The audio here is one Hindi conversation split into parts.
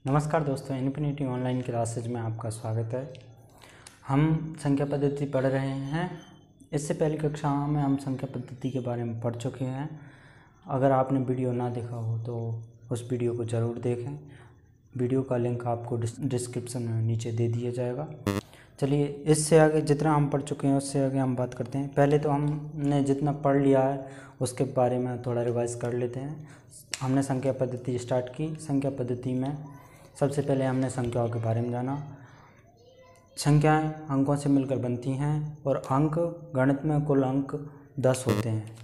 नमस्कार दोस्तों, इन्फिनिटी ऑनलाइन क्लासेज में आपका स्वागत है। हम संख्या पद्धति पढ़ रहे हैं। इससे पहली कक्षा में हम संख्या पद्धति के बारे में पढ़ चुके हैं। अगर आपने वीडियो ना देखा हो तो उस वीडियो को ज़रूर देखें। वीडियो का लिंक आपको डिस्क्रिप्शन में नीचे दे दिया जाएगा। चलिए, इससे आगे जितना हम पढ़ चुके हैं उससे आगे हम बात करते हैं। पहले तो हमने जितना पढ़ लिया है उसके बारे में थोड़ा रिवाइज कर लेते हैं। हमने संख्या पद्धति स्टार्ट की। संख्या पद्धति में सबसे पहले हमने संख्याओं के बारे में जाना। संख्याएं अंकों से मिलकर बनती हैं और अंक गणित में कुल अंक 10 होते हैं।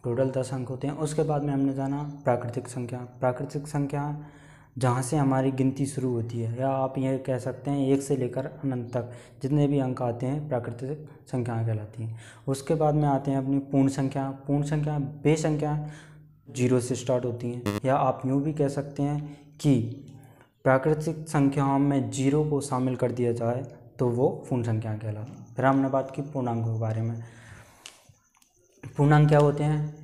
टोटल 10 अंक होते हैं। उसके बाद में हमने जाना प्राकृतिक संख्या। प्राकृतिक संख्या जहाँ से हमारी गिनती शुरू होती है, या आप यह कह सकते हैं 1 से लेकर अनंत तक जितने भी अंक आते हैं प्राकृतिक संख्याएँ कहलाती हैं। उसके बाद में आते हैं अपनी पूर्ण संख्या। पूर्ण संख्या वे संख्याएँ 0 से स्टार्ट होती हैं, या आप यूँ भी कह सकते हैं कि प्राकृतिक संख्याओं में 0 को शामिल कर दिया जाए तो वो पूर्ण संख्या कहलाती है। फिर हमने बात की पूर्णांकों के बारे में। पूर्णांक क्या होते हैं?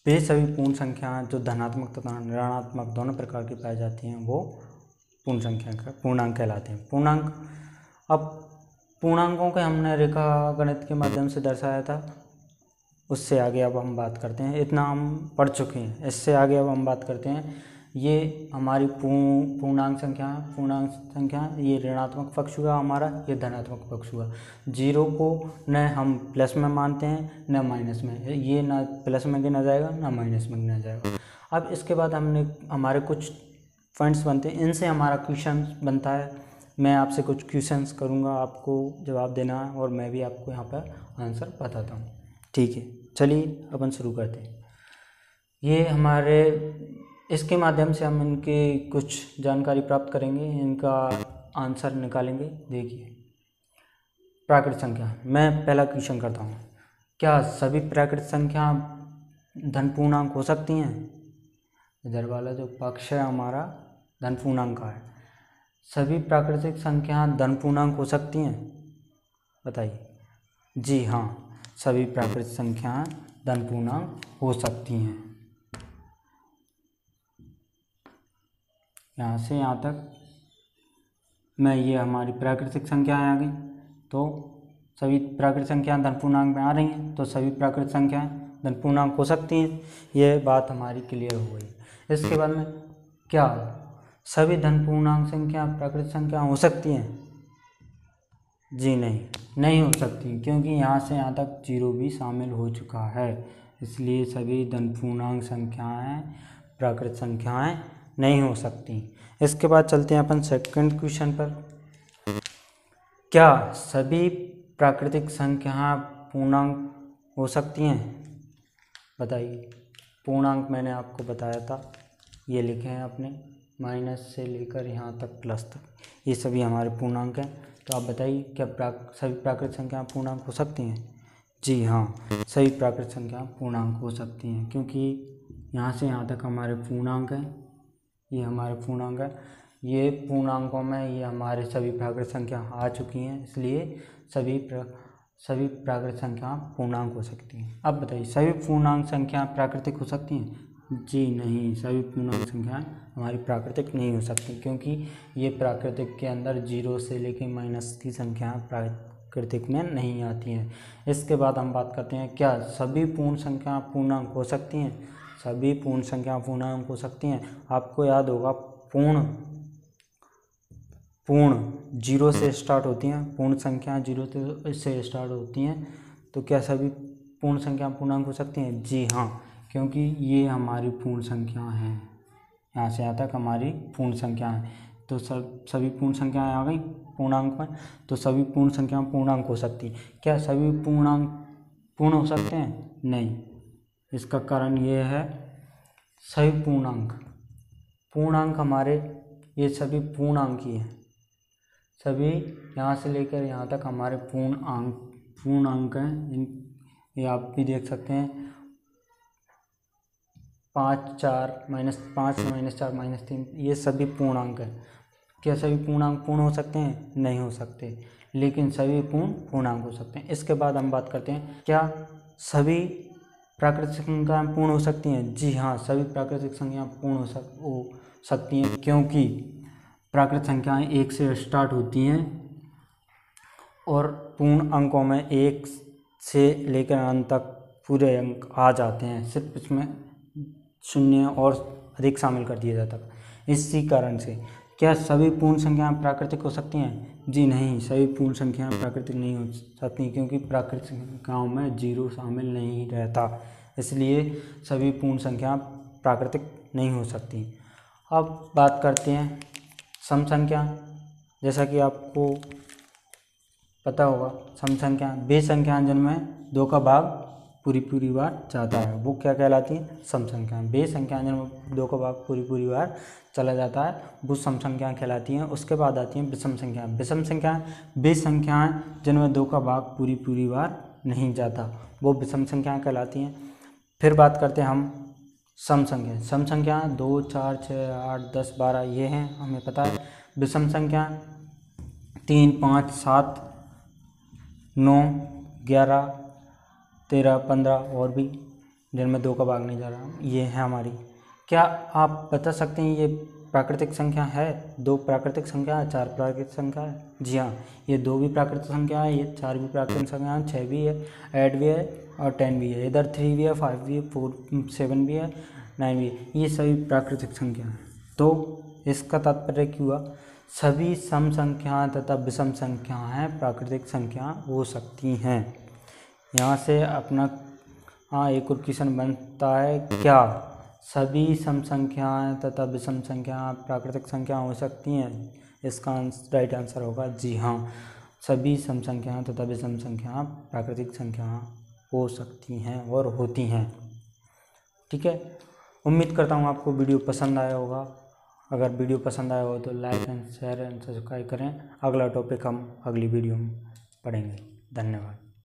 वे सभी पूर्ण संख्याएं जो धनात्मक तथा ऋणात्मक दोनों प्रकार की पाई जाती हैं वो पूर्णांक कहलाते हैं। अब पूर्णांकों के हमने रेखा गणित के माध्यम से दर्शाया था। उससे आगे अब हम बात करते हैं। इतना हम पढ़ चुके हैं। इससे आगे अब हम बात करते हैं। ये हमारी पूर्णांक संख्या ये ऋणात्मक पक्ष हुआ हमारा, ये धनात्मक पक्ष हुआ। 0 को न हम प्लस में मानते हैं न माइनस में। ये ना प्लस में गिना जाएगा ना माइनस में गिना जाएगा। अब इसके बाद हमारे कुछ पॉइंट्स बनते हैं। इनसे हमारा क्वेश्चन बनता है। मैं आपसे कुछ क्वेश्चंस करूँगा, आपको जवाब देना है और मैं भी आपको यहाँ पर आंसर बताता हूँ। ठीक है, चलिए अपन शुरू करते हैं। ये इसके माध्यम से हम इनके कुछ जानकारी प्राप्त करेंगे, इनका आंसर निकालेंगे। देखिए, प्राकृत संख्या। मैं पहला क्वेश्चन करता हूँ। क्या सभी प्राकृत संख्या धन पूर्णांक हो सकती हैं? इधर वाला जो पक्ष है हमारा धन पूर्णांक का है। सभी प्राकृतिक संख्या धन पूर्णांक हो सकती हैं? बताइए। जी हाँ, सभी प्राकृतिक संख्याएं धन पूर्णांक हो सकती हैं। यहाँ से यहाँ तक ये हमारी प्राकृतिक संख्याएं आ गई। तो सभी प्राकृतिक संख्याएं धन पूर्णांक में आ रही हैं, तो सभी प्राकृतिक संख्याएं धन पूर्णांक हो सकती हैं। ये बात हमारी क्लियर हो गई। इसके बाद में क्या सभी धन पूर्णांक संख्या प्राकृतिक संख्या हो सकती हैं? जी नहीं हो सकती, क्योंकि यहाँ से यहाँ तक 0 भी शामिल हो चुका है। इसलिए सभी धन पूर्णांक संख्याएं प्राकृतिक संख्याएं नहीं हो सकती। इसके बाद चलते हैं अपन सेकंड क्वेश्चन पर। क्या सभी प्राकृतिक संख्याएं पूर्णांक हो सकती हैं? बताइए। पूर्णांक मैंने आपको बताया था, ये लिखे हैं अपने, माइनस से लेकर यहाँ तक प्लस तक, ये सभी हमारे पूर्णांक हैं। तो आप बताइए, क्या सभी प्राकृतिक संख्याएं पूर्णांक हो सकती हैं? जी हाँ, सभी प्राकृतिक संख्याएं पूर्णांक हो सकती हैं, क्योंकि यहाँ से यहाँ तक हमारे पूर्णांक हैं। ये हमारे पूर्णांक है। ये पूर्णांकों में ये हमारे सभी प्राकृतिक संख्या आ चुकी हैं, इसलिए सभी प्राकृतिक संख्या पूर्णांक हो सकती हैं। अब बताइए, सभी पूर्णांक संख्या प्राकृतिक हो सकती हैं? जी नहीं, सभी पूर्णांक संख्याएं हमारी प्राकृतिक नहीं हो सकती, क्योंकि ये प्राकृतिक के अंदर 0 से लेकर माइनस की संख्या प्राकृतिक में नहीं आती हैं। इसके बाद हम बात करते हैं, क्या सभी पूर्ण संख्या पूर्णांक हो सकती हैं? सभी पूर्ण संख्या पूर्णांक हो सकती हैं। आपको याद होगा पूर्ण 0 से स्टार्ट होती हैं। पूर्ण संख्या 0 से स्टार्ट होती हैं। तो क्या सभी पूर्ण संख्या पूर्णांक हो सकती हैं? जी हाँ, क्योंकि ये हमारी पूर्ण संख्या हैं। यहाँ से यहाँ तक हमारी पूर्ण संख्या है। तो सभी पूर्ण संख्याएं आ गई पूर्णांक में, तो सभी पूर्ण संख्या पूर्णांक हो सकती हैं। क्या सभी पूर्णांक पूर्ण हो सकते हैं? नहीं। इसका कारण ये है, सभी पूर्णांक हमारे ये सभी पूर्णांक ही हैं। सभी यहाँ से लेकर यहाँ तक हमारे पूर्णांक हैं। ये आप भी देख सकते हैं, 5 4 -5 -4 -3, ये सभी पूर्णांक हैं। क्या सभी पूर्णांक पूर्ण हो सकते हैं? नहीं हो सकते, लेकिन सभी पूर्णांक हो सकते हैं। इसके बाद हम बात करते हैं, क्या सभी प्राकृतिक संख्याएं पूर्ण हो सकती हैं? जी हाँ, सभी प्राकृतिक संख्याएं पूर्ण हो सकती हैं, क्योंकि प्राकृत संख्याएं 1 से स्टार्ट होती हैं और पूर्ण अंकों में 1 से लेकर अंत तक पूरे अंक आ जाते हैं, सिर्फ इसमें शून्य और अधिक शामिल कर दिया जाता है। इसी कारण से क्या सभी पूर्ण संख्याएं प्राकृतिक हो सकती हैं? जी नहीं, सभी पूर्ण संख्याएं प्राकृतिक नहीं हो सकती, क्योंकि प्राकृतिक संख्याओं में 0 शामिल नहीं रहता, इसलिए सभी पूर्ण संख्याएं प्राकृतिक नहीं हो सकती। अब बात करते हैं सम संख्या। जैसा कि आपको पता होगा, सम संख्या वे संख्याएं जिनमें 2 का भाग पूरी बार जाता है, वो क्या कहलाती है? सम संख्याएं। वे संख्याएं जिनमें 2 का भाग पूरी बार चला जाता है, वो सम संख्याएं कहलाती हैं। उसके बाद आती हैं विषम संख्याएं। विषम संख्याएं वे संख्याएं जिनमें 2 का भाग पूरी बार नहीं जाता, वो विषम संख्याएं कहलाती हैं। फिर बात करते हैं हम सम संख्या। सम संख्याएं 2, 4, 6, 8, 10, 12 ये हैं, हमें पता है। विषम संख्याएं 3, 5, 7, 9, 11, 13, 15 और भी जिनमें 2 का भाग नहीं जा रहा, ये है हमारी। क्या आप बता सकते हैं ये प्राकृतिक संख्या है? 2 प्राकृतिक संख्या है, 4 प्राकृतिक संख्या है? जी हाँ, ये 2 भी प्राकृतिक संख्या है, ये 4 भी प्राकृतिक संख्या है, 6 भी है, 8 भी है और 10 भी है। इधर 3 भी है, 5 भी है, 4, 7 भी है, 9 भी है। ये सभी प्राकृतिक संख्या हैं। तो इसका तात्पर्य क्या हुआ? सभी सम संख्याएं तथा विषम संख्याएं प्राकृतिक संख्या हो सकती हैं। यहाँ से अपना एक और क्वेश्चन बनता है, क्या सभी सम संख्याएं तथा विषम संख्याएं प्राकृतिक संख्या हो सकती हैं? इसका राइट आंसर होगा जी हाँ, सभी सम संख्याएं तथा विषम संख्याएं प्राकृतिक संख्या हो सकती हैं और होती हैं। ठीक है, उम्मीद करता हूँ आपको वीडियो पसंद आया होगा। अगर वीडियो पसंद आया हो तो like and share and subscribe करें। अगला टॉपिक हम अगली वीडियो में पढ़ेंगे। धन्यवाद।